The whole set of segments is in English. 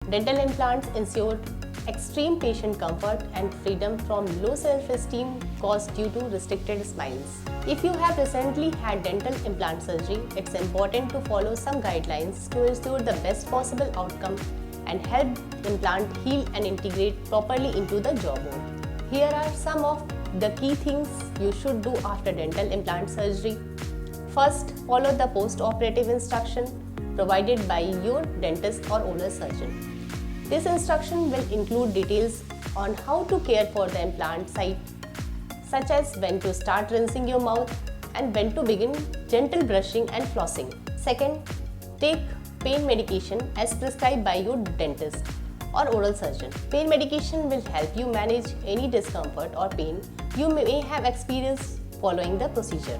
Dental implants ensure extreme patient comfort and freedom from low self-esteem caused due to restricted smiles. If you have recently had dental implant surgery, it's important to follow some guidelines to ensure the best possible outcome and help implant heal and integrate properly into the jawbone. Here are some of the key things you should do after dental implant surgery. First, follow the post-operative instruction provided by your dentist or oral surgeon. This instruction will include details on how to care for the implant site, such as when to start rinsing your mouth and when to begin gentle brushing and flossing. Second, take pain medication as prescribed by your dentist or oral surgeon. Pain medication will help you manage any discomfort or pain you may have experienced following the procedure.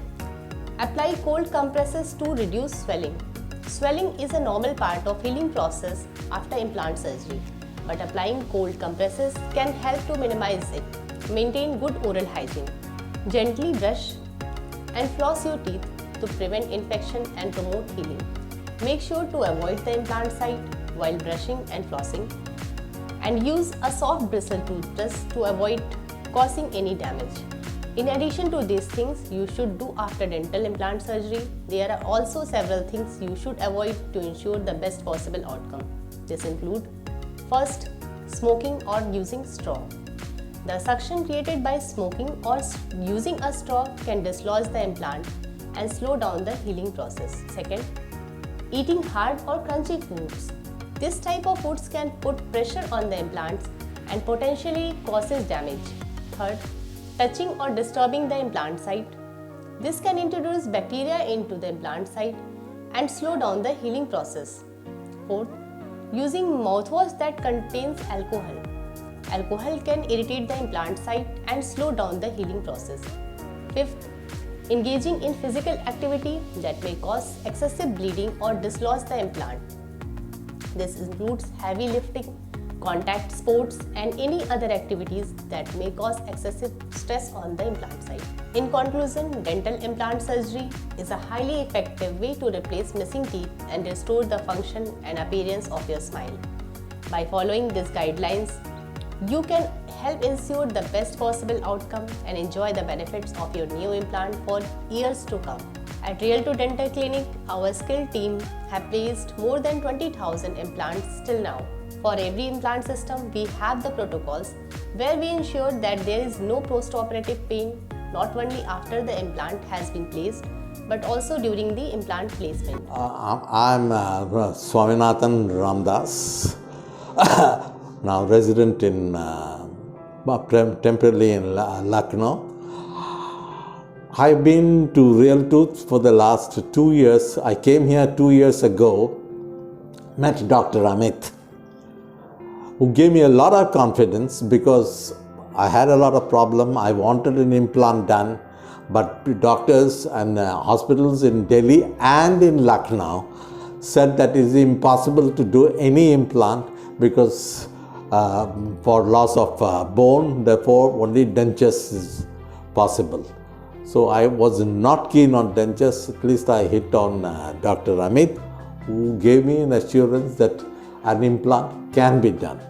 Apply cold compresses to reduce swelling. Swelling is a normal part of healing process after implant surgery, but applying cold compresses can help to minimize it. Maintain good oral hygiene. Gently brush and floss your teeth to prevent infection and promote healing. Make sure to avoid the implant site while brushing and flossing, and use a soft bristle toothbrush to avoid causing any damage. In addition to these things you should do after dental implant surgery, there are also several things you should avoid to ensure the best possible outcome. This include: first, smoking or using straw. The suction created by smoking or using a straw can dislodge the implant and slow down the healing process. Second, eating hard or crunchy foods. This type of foods can put pressure on the implants and potentially causes damage. Third, touching or disturbing the implant site. This can introduce bacteria into the implant site and slow down the healing process. Fourth, using mouthwash that contains alcohol. Alcohol can irritate the implant site and slow down the healing process. Fifth, engaging in physical activity that may cause excessive bleeding or dislodge the implant. This includes heavy lifting, contact sports, and any other activities that may cause excessive stress on the implant site. In conclusion, dental implant surgery is a highly effective way to replace missing teeth and restore the function and appearance of your smile. By following these guidelines, you can help ensure the best possible outcome and enjoy the benefits of your new implant for years to come. At Realtooth Dental Clinic, our skilled team have placed more than 20,000 implants till now. For every implant system, we have the protocols where we ensure that there is no post-operative pain, not only after the implant has been placed, but also during the implant placement. I'm Swaminathan Ramdas, now resident in temporarily in Lucknow. I've been to Realtooth for the last 2 years. I came here 2 years ago, met Dr. Amit, who gave me a lot of confidence because I had a lot of problem. I wanted an implant done, but doctors and hospitals in Delhi and in Lucknow said that it is impossible to do any implant because for loss of bone, therefore only dentures is possible. So I was not keen on dentures. At least I hit on Dr. Amit, who gave me an assurance that an implant can be done.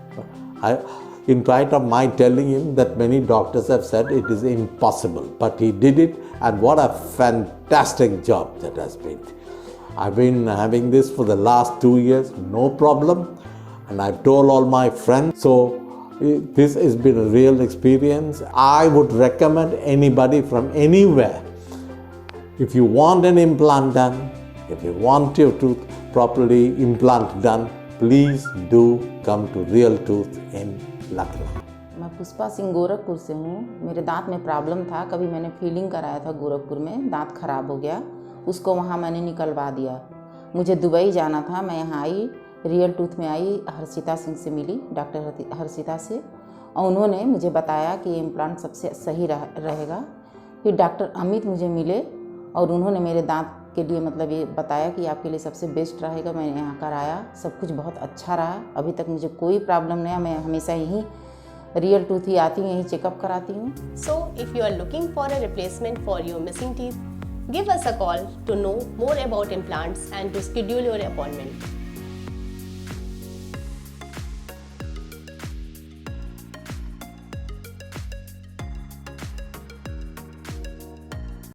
In spite of my telling him that many doctors have said it is impossible, but he did it, and what a fantastic job that has been. I've been having this for the last 2 years, no problem, and I've told all my friends. So this has been a real experience. I would recommend anybody from anywhere, if you want an implant done, if you want your tooth properly implant done, please do come to Realtooth in Lucknow. मैं पुष्पा सिंह गोरखपुर से हूँ। मेरे दांत में problem था, कभी मैंने feeling कराया था गोरखपुर में, दांत खराब हो गया, उसको वहाँ मैंने निकलवा दिया। मुझे दुबई जाना था, मैं यहाँ आई, रियलटूथ में आई, हर्षिता सिंह से मिली, डॉक्टर हर्षिता से, और उन्होंने मुझे बताया कि इम्प्लांट सबसे सही रहेगा। फिर डॉक्टर अमित मुझे मिले और उन्होंने मेरे दांत के लिए मतलब ये बताया कि आपके लिए सबसे बेस्ट रहेगा। मैंने यहाँ कराया, सब कुछ बहुत अच्छा रहा, अभी तक मुझे कोई प्रॉब्लम नहीं है। मैं हमेशा यहीं रियलटूथ ही आती हूँ, यहीं चेकअप कराती हूँ। So if you are looking for a replacement for your missing teeth, give us a call to know more about implants and to schedule your appointment.